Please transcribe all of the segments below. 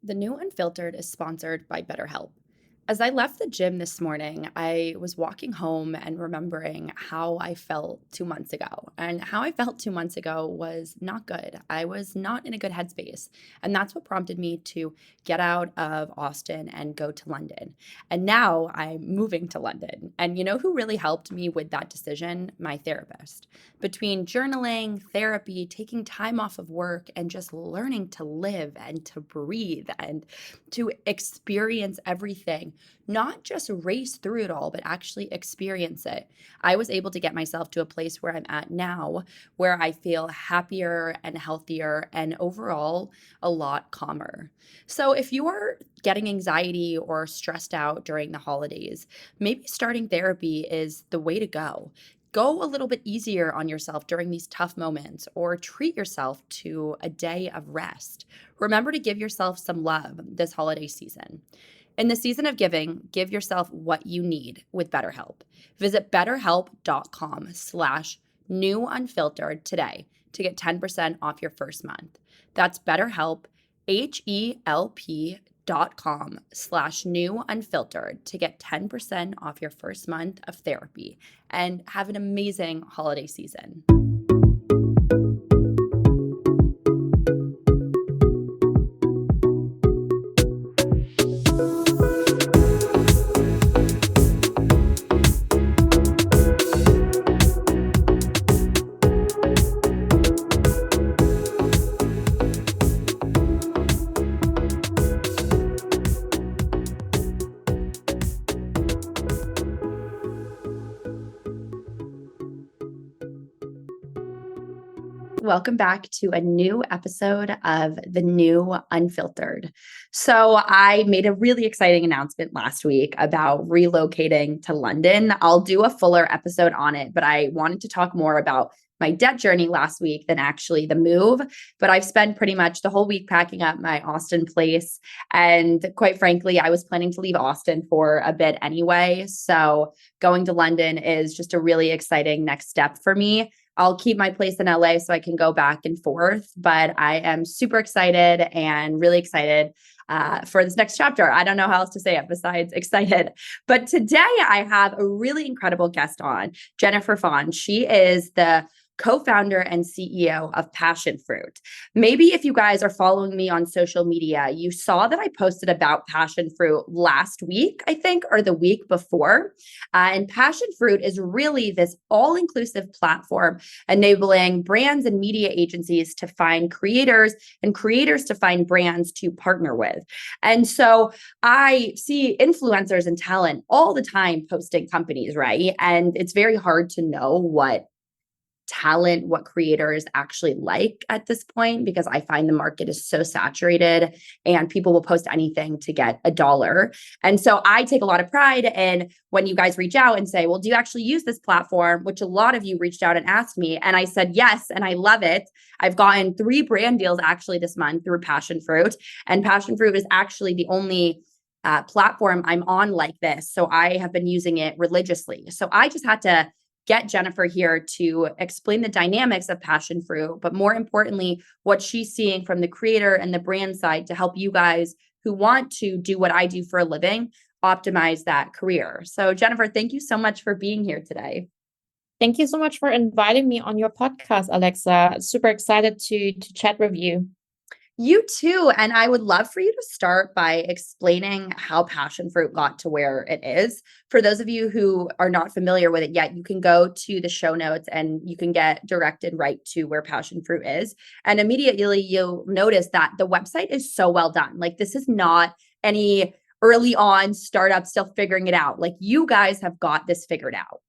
The New Unfiltered is sponsored by BetterHelp. As I left the gym this morning, I was walking home and remembering how I felt 2 months ago. And how I felt 2 months ago was not good. I was not in a good headspace. And that's what prompted me to get out of Austin and go to London. And now I'm moving to London. And you know who really helped me with that decision? My therapist. Between journaling, therapy, taking time off of work, and just learning to live and to breathe and to experience everything, not just race through it all, but actually experience it. I was able to get myself to a place where I'm at now, where I feel happier and healthier and overall a lot calmer. So if you are getting anxiety or stressed out during the holidays, maybe starting therapy is the way to go. Go a little bit easier on yourself during these tough moments or treat yourself to a day of rest. Remember to give yourself some love this holiday season. In the season of giving, give yourself what you need with BetterHelp. Visit betterhelp.com/newunfiltered today to get 10% off your first month. That's BetterHelp, HELP.com/newunfiltered to get 10% off your first month of therapy and have an amazing holiday season. Welcome back to a new episode of The New Unfiltered. So, I made a really exciting announcement last week about relocating to London. I'll do a fuller episode on it, but I wanted to talk more about my debt journey last week than actually the move. But I've spent pretty much the whole week packing up my Austin place. And quite frankly, I was planning to leave Austin for a bit anyway. So, going to London is just a really exciting next step for me. I'll keep my place in LA so I can go back and forth, but I am super excited and really excited for this next chapter. I don't know how else to say it besides excited. But today I have a really incredible guest on, Jennifer Phan. She is the co-founder and CEO of Passionfroot. Maybe if you guys are following me on social media, you saw that I posted about Passionfruit last week, I think, or the week before. And Passionfruit is really this all-inclusive platform enabling brands and media agencies to find creators and creators to find brands to partner with. And so I see influencers and talent all the time posting companies, right? And it's very hard to know what creators actually like at this point because I find the market is so saturated and people will post anything to get a dollar. And so I take a lot of pride in when you guys reach out and say, well, do you actually use this platform? Which a lot of you reached out and asked me. And I said, yes, and I love it. I've gotten 3 brand deals actually this month through Passionfruit. And Passionfruit is actually the only platform I'm on like this. So I have been using it religiously. So I just had to get Jennifer here to explain the dynamics of Passionfruit, but more importantly, what she's seeing from the creator and the brand side to help you guys who want to do what I do for a living, optimize that career. So Jennifer, thank you so much for being here today. Thank you so much for inviting me on your podcast, Alexa. Super excited to chat with you. You too. And I would love for you to start by explaining how Passionfruit got to where it is. For those of you who are not familiar with it yet, you can go to the show notes and you can get directed right to where Passionfruit is. And immediately you'll notice that the website is so well done. Like this is not any early on startup still figuring it out. Like you guys have got this figured out.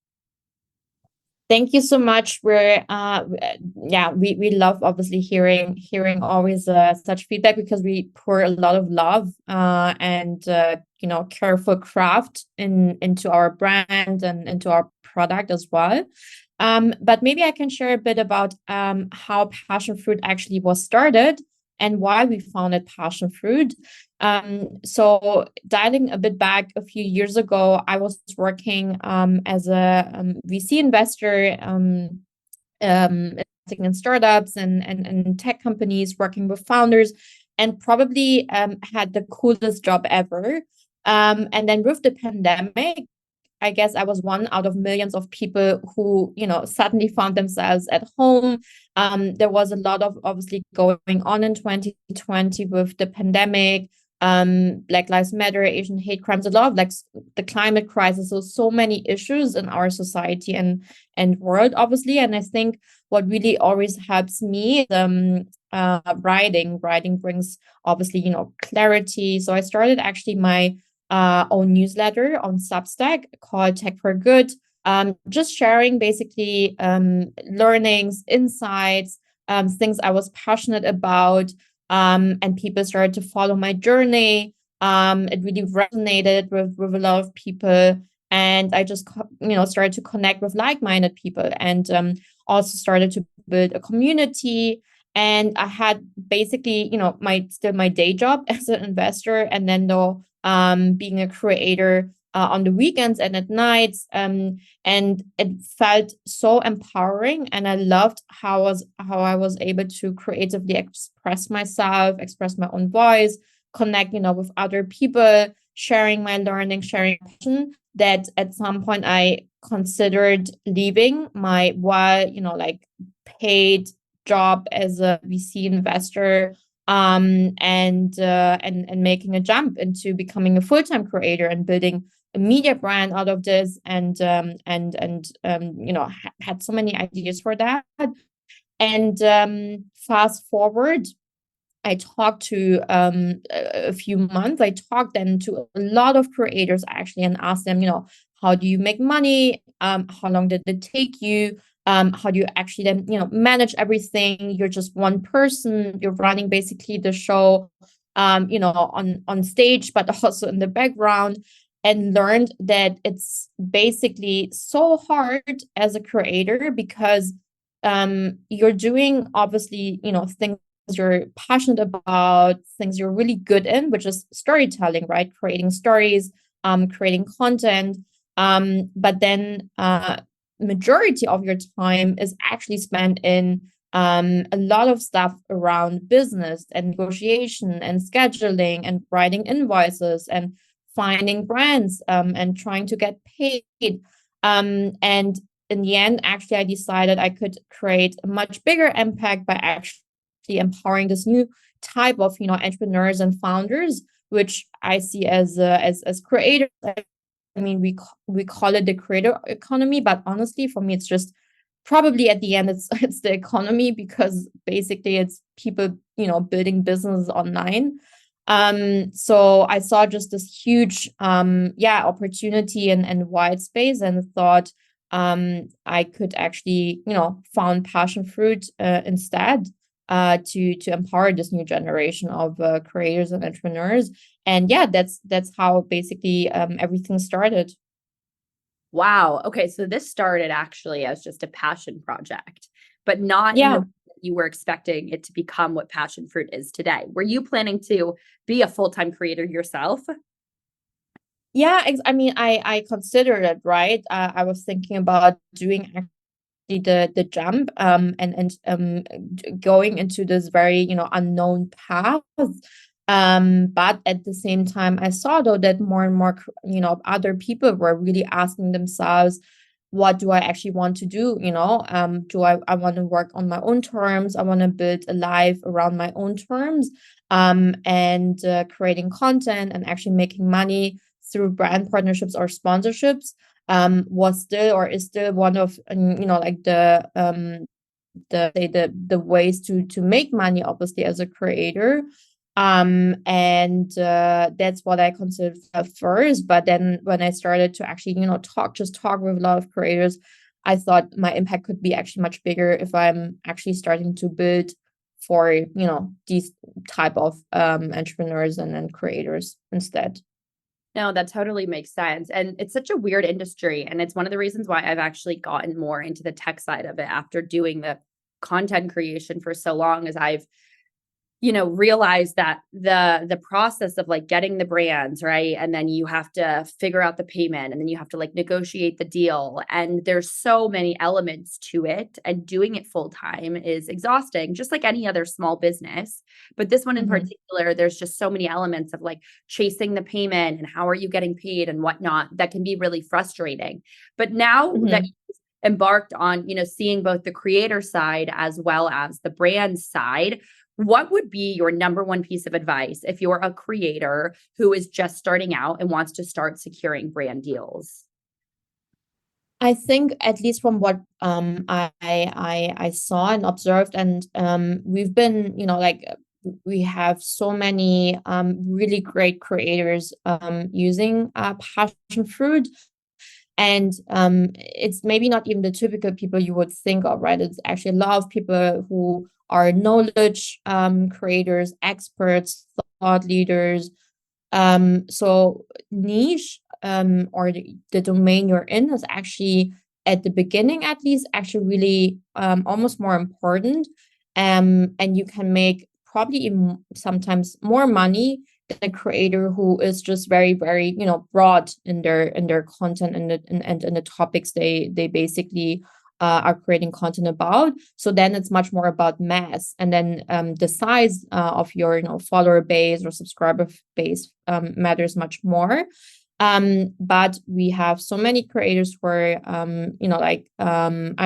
Thank you so much. We love obviously hearing always such feedback because we pour a lot of love and careful craft into our brand and into our product as well. But maybe I can share a bit about how Passionfruit actually was started and why we founded Passionfruit. So dialing a bit back a few years ago, I was working as a VC investor, investing in startups and tech companies, working with founders. and probably had the coolest job ever. And then with the pandemic, I guess I was one out of millions of people who, suddenly found themselves at home. There was a lot of obviously going on in 2020 with the pandemic, Black Lives Matter, Asian hate crimes, a lot of like the climate crisis. So many issues in our society and world, obviously. And I think what really always helps me is writing. Writing brings obviously, clarity. So I started actually my own newsletter on Substack called Tech for Good. Just sharing basically learnings, insights, things I was passionate about, and people started to follow my journey. It really resonated with a lot of people, and I just started to connect with like-minded people, and also started to build a community. And I had basically, my day job as an investor, and then though being a creator on the weekends and at nights. And it felt so empowering. And I loved how I was able to creatively express myself, express my own voice, connect, with other people, sharing my learning, sharing passion, that at some point I considered leaving my paid job as a VC investor, and making a jump into becoming a full-time creator and building a media brand out of this, and had so many ideas for that. And fast forward, I talked to a few months. I talked then to a lot of creators actually, and asked them, how do you make money? How long did it take you? How do you actually then, manage everything? You're just one person. You're running basically the show, on stage, but also in the background. And learned that it's basically so hard as a creator, because you're doing obviously, things you're passionate about, things you're really good in, which is storytelling, right? Creating stories, creating content. But then majority of your time is actually spent in a lot of stuff around business and negotiation and scheduling and writing invoices and finding brands, and trying to get paid. And in the end, actually, I decided I could create a much bigger impact by actually empowering this new type of entrepreneurs and founders, which I see as creators. I mean, we call it the creator economy, but honestly, for me, it's just probably at the end, it's the economy, because basically it's people building businesses online. So I saw just this huge opportunity and wide space, and thought I could actually found Passionfroot instead, to empower this new generation of creators and entrepreneurs. And yeah, that's how basically everything started. Wow. Okay. So this started actually as just a passion project, but not in the Yeah. way that you were expecting it to become what Passionfruit is today. Were you planning to be a full-time creator yourself? Yeah, I mean, I considered it, right? I was thinking about doing actually the jump, and going into this very unknown path. But at the same time, I saw though that more and more other people were really asking themselves, what do I actually want to do? Do I want to work on my own terms? I want to build a life around my own terms, and creating content and actually making money through brand partnerships or sponsorships, was still or is still one of like the ways to make money, obviously, as a creator. And that's what I considered at first. But then when I started to actually talk with a lot of creators, I thought my impact could be actually much bigger if I'm actually starting to build for these type of entrepreneurs and creators instead. No, that totally makes sense. And it's such a weird industry. And it's one of the reasons why I've actually gotten more into the tech side of it after doing the content creation for so long, as I've realize that the process of like getting the brands, right, and then you have to figure out the payment, and then you have to like negotiate the deal, and there's so many elements to it, and doing it full time is exhausting, just like any other small business. But this one in particular, there's just so many elements of like chasing the payment and how are you getting paid and whatnot that can be really frustrating. But now that embarked on, seeing both the creator side as well as the brand side, what would be your number one piece of advice if you're a creator who is just starting out and wants to start securing brand deals? I think, at least from what I saw and observed, and we've been, like, we have so many really great creators using Passionfroot. And it's maybe not even the typical people you would think of, right? It's actually a lot of people who are knowledge creators, experts, thought leaders. So niche or the domain you're in is actually, at the beginning at least, actually really almost more important. And you can make probably even sometimes more money than a creator who is just very, very, broad in their content and in the topics they basically are creating content about. So then it's much more about mass, and then the size of your follower base or subscriber base matters much more. But we have so many creators who are I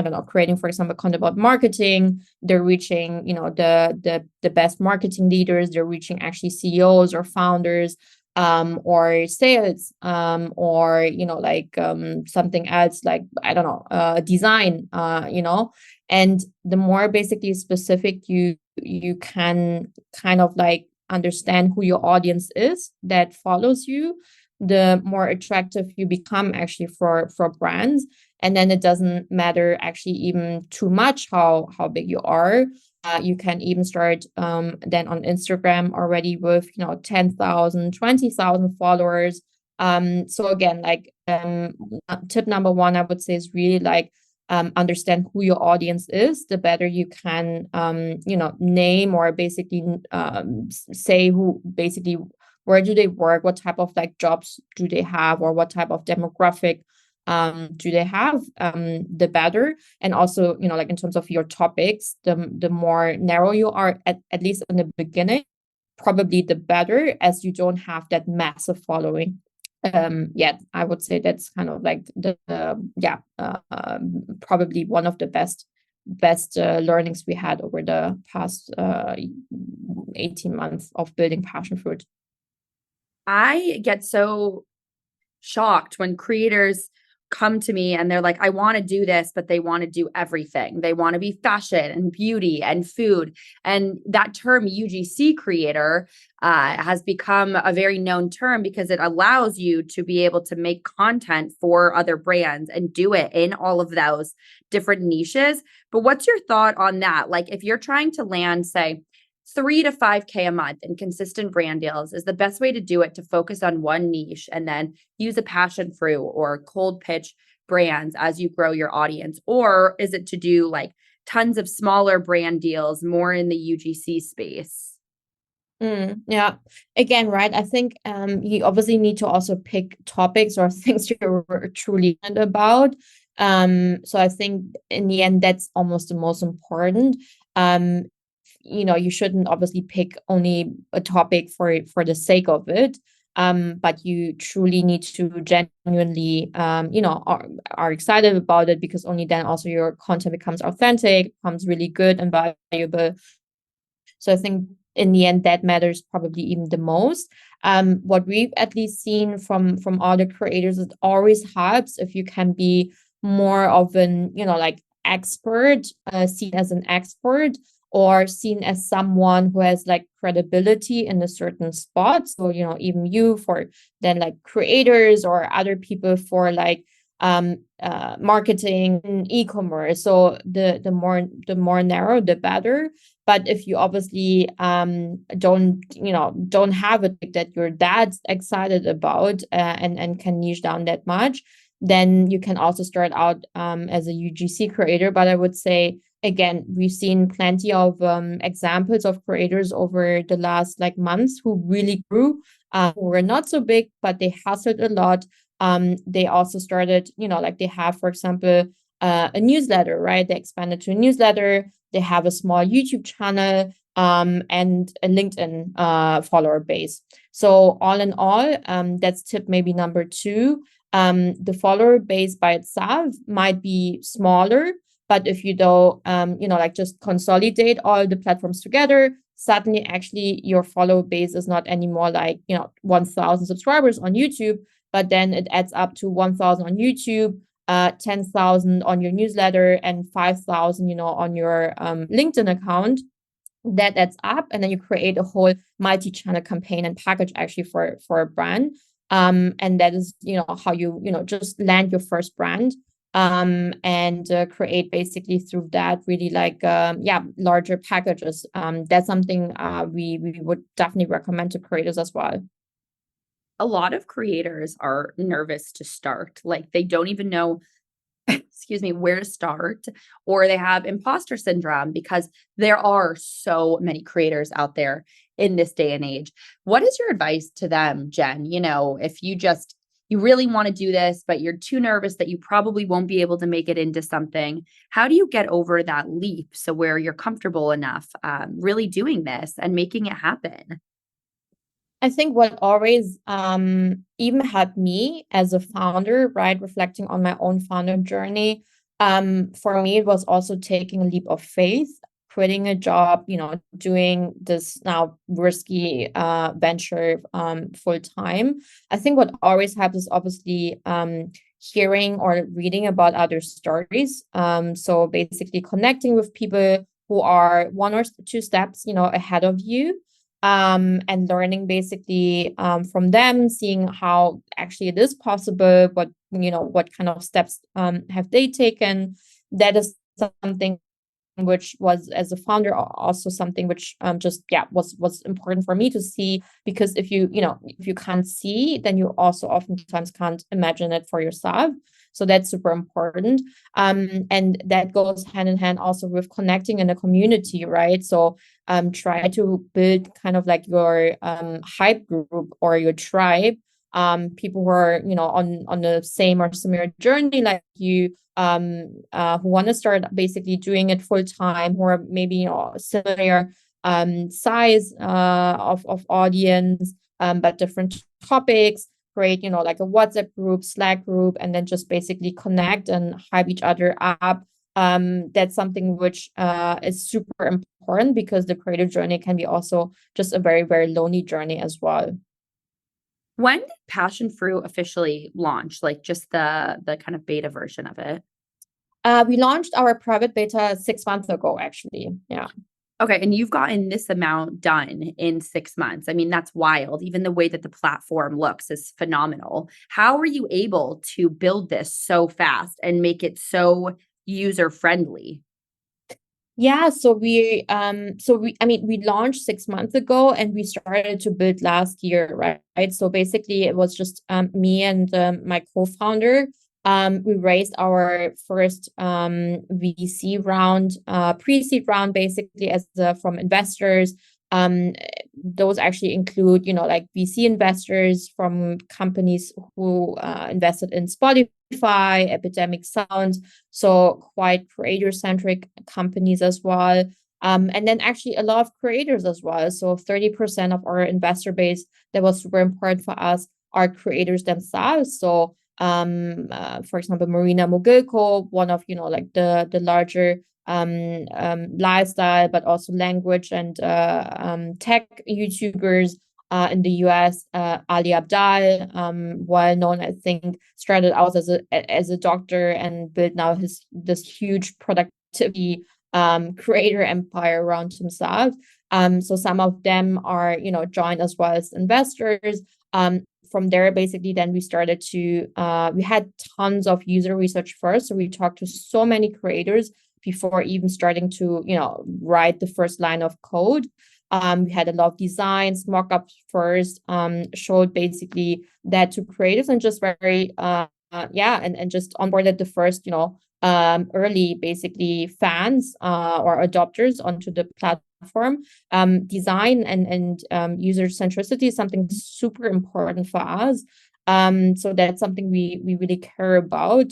don't know, creating, for example, content about marketing. They're reaching the best marketing leaders. They're reaching actually CEOs or founders, or sales, or something else, like, I don't know, design, and the more basically specific you can kind of like understand who your audience is that follows you, the more attractive you become actually for brands. And then it doesn't matter actually even too much how big you are. You can even start then on Instagram already with 10,000, 20,000 followers. So again, like, tip number one, I would say, is really like, understand who your audience is. The better you can name or basically say who basically, where do they work, what type of like jobs do they have, or what type of demographic do they have, the better. And also, like, in terms of your topics, the more narrow you are, at least in the beginning, probably the better, as you don't have that massive following yet. I would say that's kind of like probably one of the best learnings we had over the past 18 months of building Passionfruit. I get so shocked when creators come to me and they're like, I want to do this, but they want to do everything. They want to be fashion and beauty and food. And that term UGC creator has become a very known term because it allows you to be able to make content for other brands and do it in all of those different niches. But what's your thought on that? Like, if you're trying to land, say, 3 to 5K a month in consistent brand deals, is the best way to do it to focus on one niche and then use a passion fruit or cold pitch brands as you grow your audience? Or is it to do like tons of smaller brand deals more in the UGC space? Yeah, again, right, I think you obviously need to also pick topics or things you're truly about. So I think in the end, that's almost the most important. You shouldn't obviously pick only a topic for the sake of it, but you truly need to genuinely are excited about it, because only then also your content becomes authentic, becomes really good and valuable. So I think in the end, that matters probably even the most. What we've at least seen from other creators, it always helps if you can be more of an like expert, seen as an expert, or seen as someone who has like credibility in a certain spot. So, even you, for then like creators or other people for like marketing and e-commerce. So the more narrow, the better. But if you obviously don't have it that you're that excited about, and can niche down that much, then you can also start out as a UGC creator. But I would say, again, we've seen plenty of examples of creators over the last like months who really grew, who were not so big, but they hustled a lot. They also started, like they have, for example, a newsletter, right? They expanded to a newsletter. They have a small YouTube channel, and a LinkedIn follower base. So all in all, that's tip maybe number two. The follower base by itself might be smaller, but if you do, like just consolidate all the platforms together, suddenly actually your follower base is not anymore like, 1,000 subscribers on YouTube, but then it adds up to 1,000 on YouTube, 10,000 on your newsletter, and 5,000, on your LinkedIn account. That adds up, and then you create a whole multi-channel campaign and package actually for a brand. And that is, how you, just land your first brand, and create basically through that really like, larger packages. That's something we would definitely recommend to creators as well. A lot of creators are nervous to start. Like they don't even know, excuse me, where to start, or they have imposter syndrome because there are so many creators out there in this day and age. What is your advice to them, Jen? If you really want to do this, but you're too nervous that you probably won't be able to make it into something. How do you get over that leap so where you're comfortable enough really doing this and making it happen? I think what always even helped me as a founder, right, reflecting on my own founder journey, for me, it was also taking a leap of faith, quitting a job, doing this now risky venture full time. I think what always helps is obviously hearing or reading about other stories. So basically connecting with people who are one or two steps, ahead of you, and learning basically from them, seeing how actually it is possible, what kind of steps have they taken. That is something which was, as a founder, also something which was important for me to see, because if you can't see, then you also oftentimes can't imagine it for yourself. So that's super important. And that goes hand in hand also with connecting in a community, right? So try to build kind of like your hype group or your tribe, people who are, on the same or similar journey like you, who want to start basically doing it full time, or maybe similar size of audience, but different topics. Create like a WhatsApp group, Slack group, and then just basically connect and hype each other up. That's something which is super important, because the creative journey can be also just a very, very lonely journey as well. When did Passionfroot officially launch? Like just the kind of beta version of it? We launched our private beta 6 months ago, actually. Yeah. Okay, and you've gotten this amount done in 6 months. I mean, that's wild. Even the way that the platform looks is phenomenal. How were you able to build this so fast and make it so user friendly? Yeah, we launched 6 months ago, and we started to build last year, right? So basically it was just me and my co-founder. We raised our first VC round, pre-seed round, basically as from investors. Those actually include, like VC investors from companies who invested in Spotify, Epidemic Sound, so quite creator-centric companies as well. And then actually a lot of creators as well. So 30% of our investor base, that was super important for us, are creators themselves. So for example, Marina Mogilko, one of like the larger lifestyle, but also language and tech YouTubers in the US. Ali Abdal, well known, I think, started out as a doctor and built now this huge productivity creator empire around himself. So some of them are joined as well as investors. From there, basically, then we started to we had tons of user research first. So we talked to so many creators before even starting to write the first line of code. We had a lot of designs, mock-ups first, showed basically that to creators, and just very and just onboarded the first early basically fans or adopters onto the platform. Design and user centricity is something super important for us. So that's something we really care about,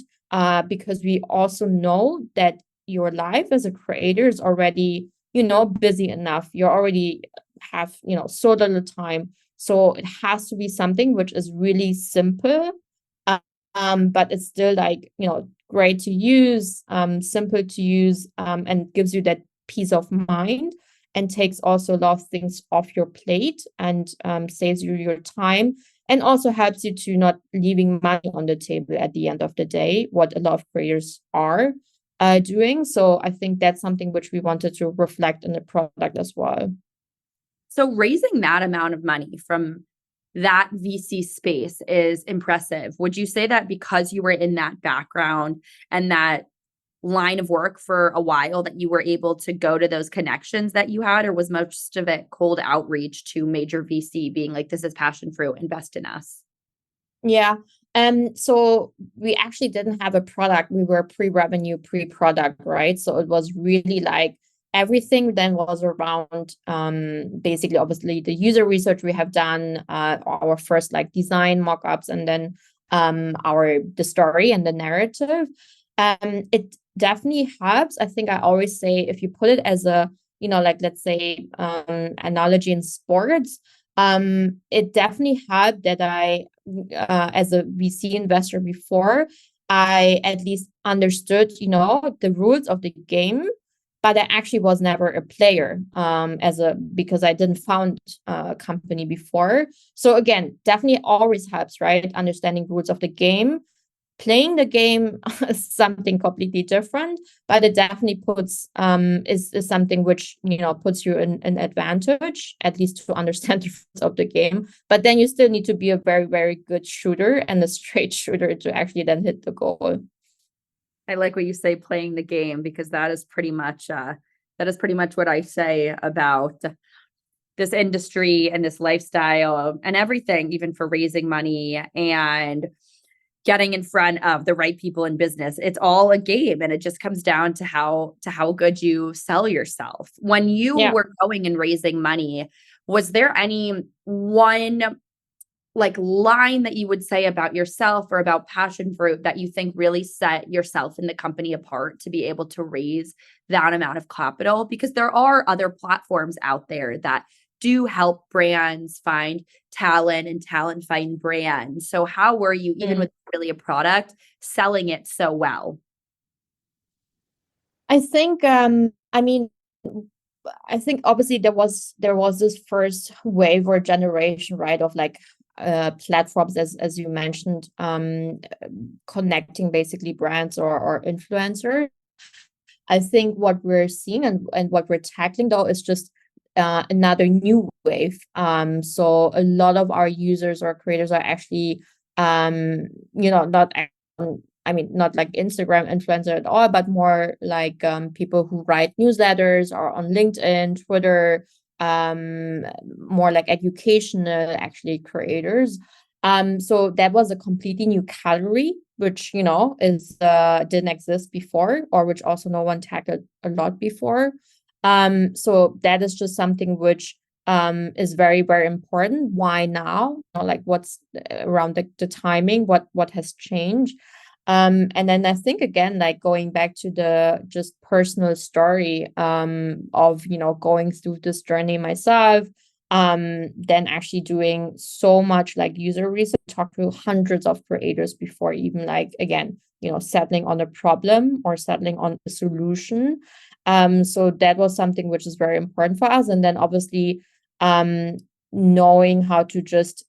because we also know that your life as a creator is already, busy enough. You already have, so little time. So it has to be something which is really simple, but it's still like, great to use, simple to use, and gives you that peace of mind, and takes also a lot of things off your plate, and saves you your time, and also helps you to not leaving money on the table at the end of the day, what a lot of creators are doing. So I think that's something which we wanted to reflect in the product as well. So raising that amount of money from that VC space is impressive. Would you say that because you were in that background and that line of work for a while, that you were able to go to those connections that you had, or was most of it cold outreach to major VC being like, this is Passionfroot, invest in us? Yeah. So we actually didn't have a product. We were pre-revenue, pre-product, right? So it was really like everything then was around basically obviously the user research we have done, our first like design mock-ups, and then the story and the narrative. It definitely helps. I think I always say, if you put it as a, like let's say analogy in sports, it definitely helped that I as a VC investor before, I at least understood, the rules of the game, but I actually was never a player because I didn't found a company before. So again, definitely always helps, right? Understanding rules of the game. Playing the game is something completely different, but it definitely puts is something which puts you in an advantage, at least to understand the rules of the game. But then you still need to be a very, very good shooter and a straight shooter to actually then hit the goal. I like what you say, playing the game, because that is pretty much what I say about this industry and this lifestyle and everything, even for raising money and getting in front of the right people in business. It's all a game, and it just comes down to how good you sell yourself. When you were going and raising money, was there any one like line that you would say about yourself or about Passionfroot that you think really set yourself and the company apart to be able to raise that amount of capital? Because there are other platforms out there that do help brands find talent and talent find brands. So how were you, even with really a product, selling it so well? I think I think obviously there was this first wave or generation, right, of like platforms, as you mentioned, connecting basically brands or influencers. I think what we're seeing and what we're tackling though is just another new wave. So a lot of our users or creators are actually not not like Instagram influencer at all, but more like people who write newsletters or on LinkedIn, Twitter, more like educational actually creators. So that was a completely new category, which is didn't exist before, or which also no one tackled a lot before. So that is just something which is very, very important. Why now? Like what's around the timing, what has changed. And then I think again, like going back to the just personal story of going through this journey myself, then actually doing so much like user research, talk to hundreds of creators before even like again, settling on a problem or settling on a solution. So that was something which is very important for us. And then obviously knowing how to just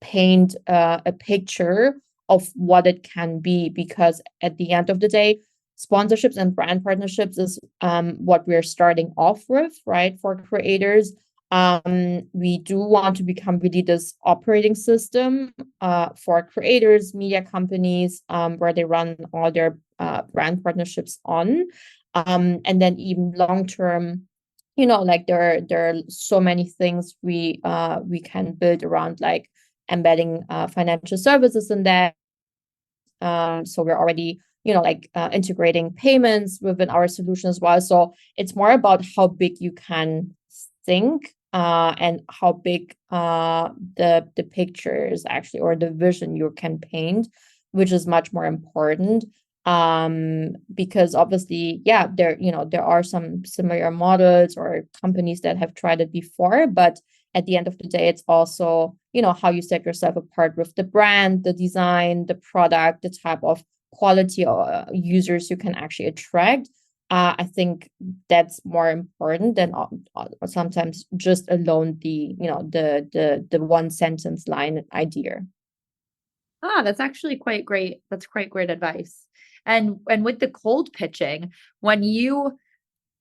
paint a picture of what it can be, because at the end of the day, sponsorships and brand partnerships is what we're starting off with, right? For creators, we do want to become really this operating system for creators, media companies, where they run all their brand partnerships on. And then even long term, like there are so many things we can build around, like embedding financial services in that. So we're already like integrating payments within our solution as well. So it's more about how big you can think and how big the pictures actually, or the vision you can paint, which is much more important. Because obviously, yeah, there are some similar models or companies that have tried it before, but at the end of the day, it's also, how you set yourself apart with the brand, the design, the product, the type of quality users you can actually attract. I think that's more important than sometimes just alone the one sentence line idea. That's actually quite great. That's quite great advice. And with the cold pitching, when you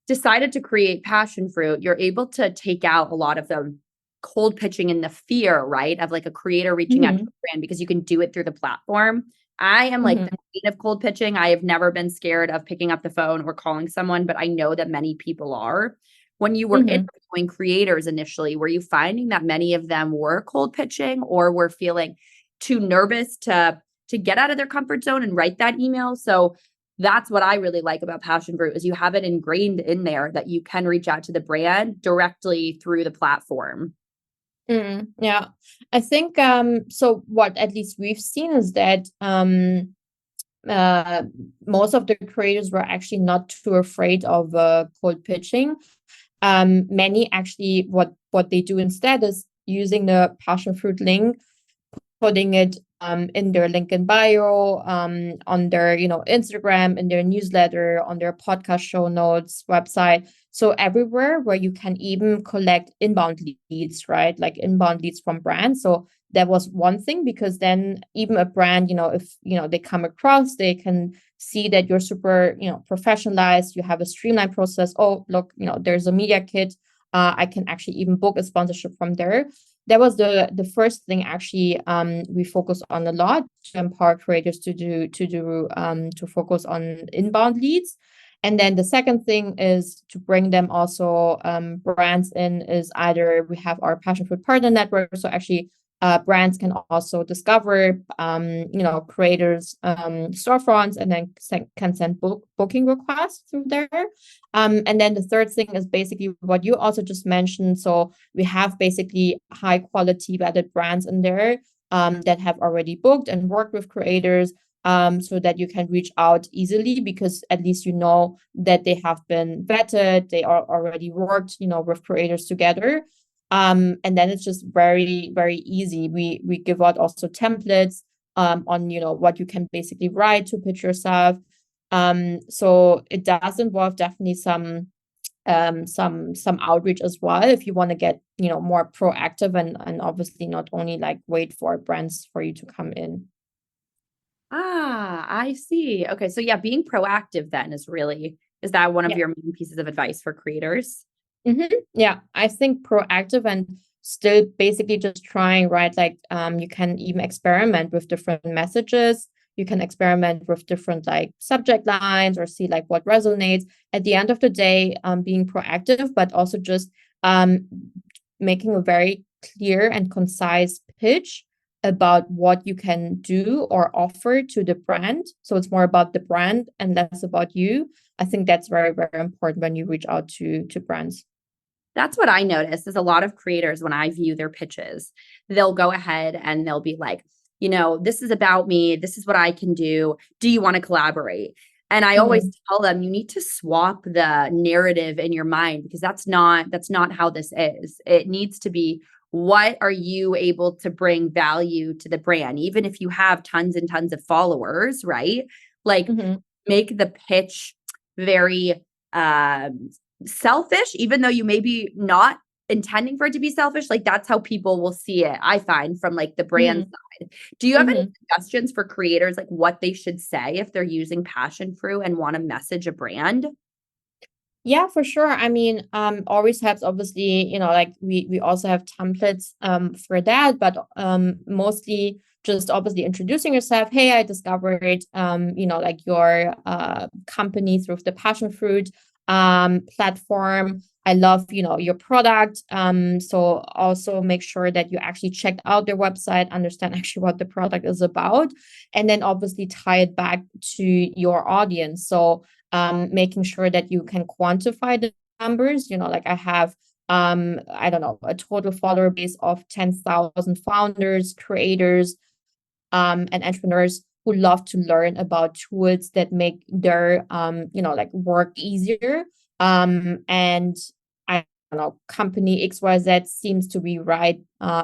decided to create Passionfroot, you're able to take out a lot of the cold pitching and the fear, right? Of like a creator reaching out to a brand, because you can do it through the platform. I am like the queen of cold pitching. I have never been scared of picking up the phone or calling someone, but I know that many people are. When you were interviewing creators initially, were you finding that many of them were cold pitching or were feeling too nervous to get out of their comfort zone and write that email? So that's what I really like about Passionfruit, is you have it ingrained in there that you can reach out to the brand directly through the platform. Yeah, I think so what at least we've seen is that most of the creators were actually not too afraid of cold pitching. Many actually what they do instead is using the Passionfruit link, putting it in their link in bio, on their Instagram, in their newsletter, on their podcast show notes, website. So everywhere where you can even collect inbound leads, right? Like inbound leads from brands. So that was one thing, because then even a brand, if they come across, they can see that you're super, professionalized, you have a streamlined process. Oh, look, there's a media kit. I can actually even book a sponsorship from there. That was the first thing actually we focus on a lot, to empower creators to focus on inbound leads. And then the second thing is to bring them also brands in, is either we have our Passionfruit partner network. So actually brands can also discover creators storefronts, and then can send booking requests through there. And then the third thing is basically what you also just mentioned. So we have basically high quality vetted brands in there that have already booked and worked with creators, so that you can reach out easily, because at least that they have been vetted, they are already worked with creators together. And then it's just very, very easy. We give out also templates on what you can basically write to pitch yourself. So it does involve definitely some outreach as well, if you want to get more proactive, and obviously not only like wait for brands for you to come in. I see. Okay. So yeah, being proactive then is that one of your main pieces of advice for creators? Yeah, I think proactive, and still basically just trying, right? Like you can even experiment with different messages. You can experiment with different like subject lines, or see like what resonates. At the end of the day, being proactive, but also just making a very clear and concise pitch about what you can do or offer to the brand. So it's more about the brand and less about you. I think that's very, very important when you reach out to brands. That's what I noticed, is a lot of creators, when I view their pitches, they'll go ahead and they'll be like, this is about me. This is what I can do. Do you want to collaborate? And I always tell them, you need to swap the narrative in your mind, because that's not how this is. It needs to be, what are you able to bring value to the brand? Even if you have tons and tons of followers, right? Like make the pitch very selfish, even though you may be not intending for it to be selfish. Like that's how people will see it, I find, from like the brand side. Do you have any suggestions for creators, like what they should say if they're using Passionfruit and want to message a brand? Yeah, for sure. I mean, always helps, obviously, like we also have templates for that, but mostly just obviously introducing yourself. Hey, I discovered like your company through the Passionfruit. platform. I love, your product. So also make sure that you actually checked out their website, understand actually what the product is about, and then obviously tie it back to your audience. So making sure that you can quantify the numbers, like I have I don't know, a total follower base of 10,000 founders, creators, and entrepreneurs who love to learn about tools that make their like work easier. And I don't know, company XYZ seems to be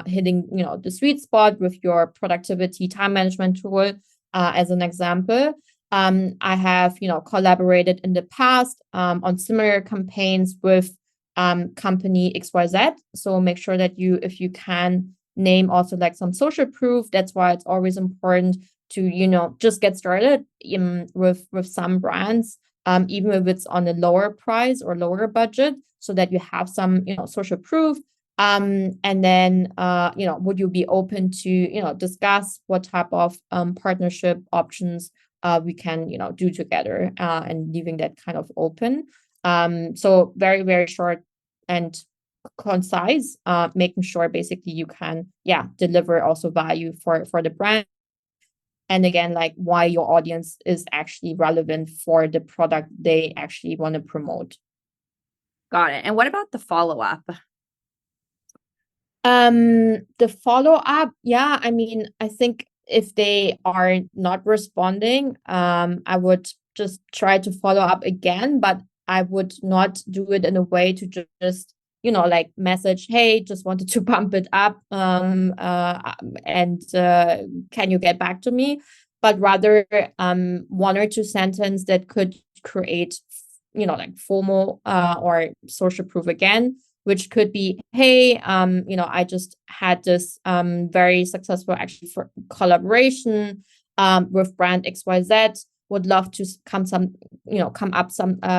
hitting the sweet spot with your productivity time management tool, as an example. I have collaborated in the past on similar campaigns with company XYZ. So make sure that if you can name also like some social proof. That's why it's always important to just get started with some brands, even if it's on a lower price or lower budget, so that you have some social proof. And then would you be open to discuss what type of partnership options we can do together, and leaving that kind of open. So very, very short and concise, making sure basically you can deliver also value for the brand, and again, like why your audience is actually relevant for the product they actually want to promote. Got it. And what about the follow-up? The follow-up, I mean, I think if they are not responding, I would just try to follow up again, but I would not do it in a way to just like message, hey, just wanted to bump it up, and can you get back to me? But rather one or two sentences that could create like FOMO, or social proof again, which could be, hey, I just had this very successful actually for collaboration with brand XYZ. Would love to come up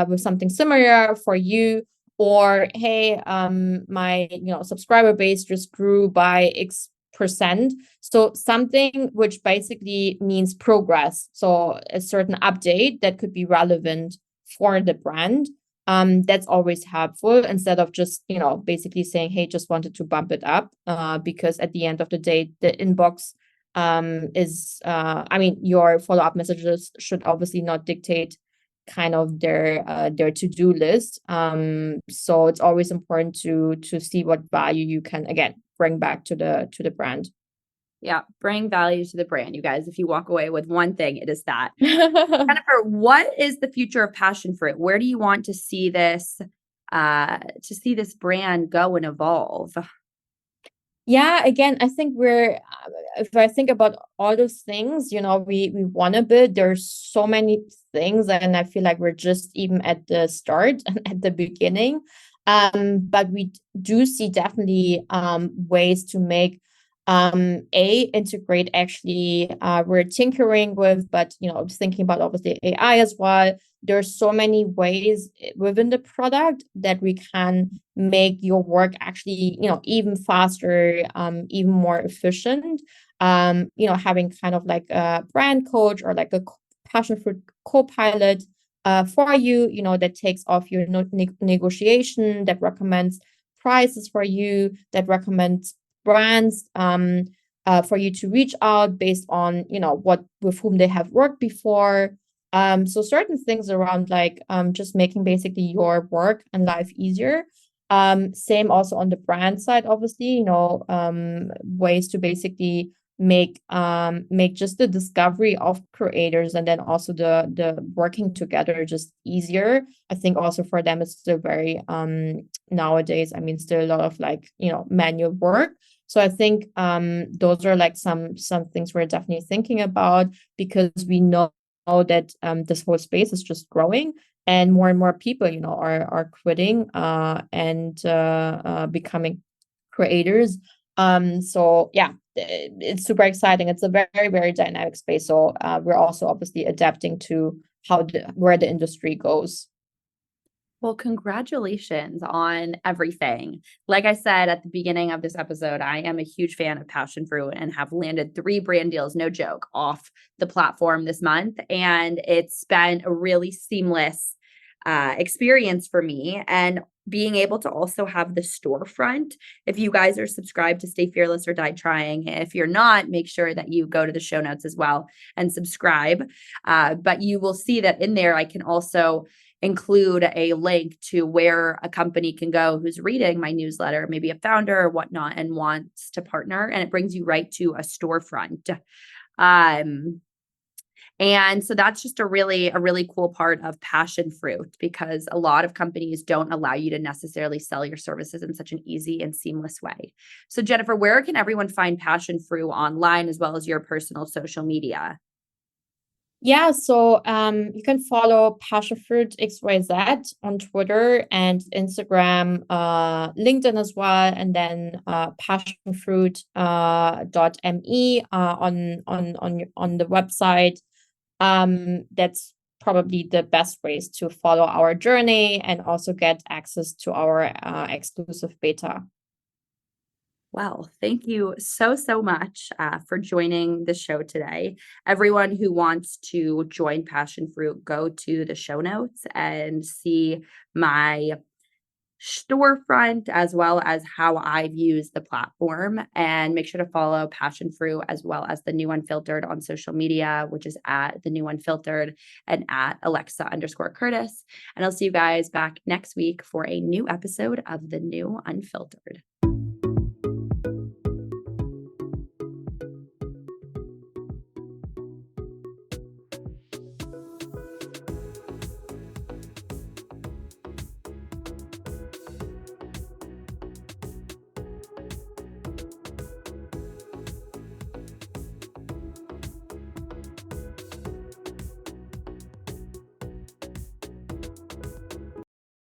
with something similar for you. Or hey, my subscriber base just grew by X%. So something which basically means progress. So a certain update that could be relevant for the brand. That's always helpful, instead of just basically saying, hey, just wanted to bump it up, because at the end of the day, the inbox is I mean, your follow-up messages should obviously not dictate kind of their to-do list. So it's always important to see what value you can again bring back to the brand. Yeah, bring value to the brand, you guys. If you walk away with one thing, it is that. Jennifer, what is the future of Passionfroot? Where do you want to see this brand go and evolve? Yeah, again, I think if I think about all those things, we want to build, there's so many things, and I feel like we're just even at the start and at the beginning. But we do see definitely ways to make integrate actually, we're tinkering with, but thinking about obviously AI as well. There's so many ways within the product that we can make your work actually even faster, even more efficient. Having kind of like a brand coach or like a Passionfruit co-pilot for you, that takes off your negotiation, that recommends prices for you, that recommends brands for you to reach out based on with whom they have worked before. So certain things around like just making basically your work and life easier. Same also on the brand side, obviously, ways to basically make just the discovery of creators, and then also the working together just easier. I think also for them it's still very nowadays, I mean, still a lot of like manual work. So I think those are like some things we're definitely thinking about, because we know that this whole space is just growing, and more people are quitting and becoming creators. So yeah, it's super exciting. It's a very, very dynamic space. So we're also obviously adapting to where the industry goes. Well, congratulations on everything. Like I said at the beginning of this episode, I am a huge fan of Passionfruit and have landed 3 brand deals, no joke, off the platform this month. And it's been a really seamless experience for me. And being able to also have the storefront. If you guys are subscribed to Stay Fearless or Die Trying, if you're not, make sure that you go to the show notes as well and subscribe. But you will see that in there, I can also include a link to where a company can go who's reading my newsletter, maybe a founder or whatnot, and wants to partner. And it brings you right to a storefront. And so that's just a really cool part of Passionfroot, because a lot of companies don't allow you to necessarily sell your services in such an easy and seamless way. So Jennifer, where can everyone find Passionfroot online as well as your personal social media? Yeah, so you can follow Passionfruit XYZ on Twitter and Instagram, LinkedIn as well, and then passionfruit .me on the website. That's probably the best ways to follow our journey and also get access to our exclusive beta. Well, thank you so much for joining the show today. Everyone who wants to join Passionfroot, go to the show notes and see my storefront as well as how I've used the platform. And make sure to follow Passionfruit as well as the New Unfiltered on social media, which is at the New Unfiltered and at Alexa_Curtis. And I'll see you guys back next week for a new episode of the New Unfiltered.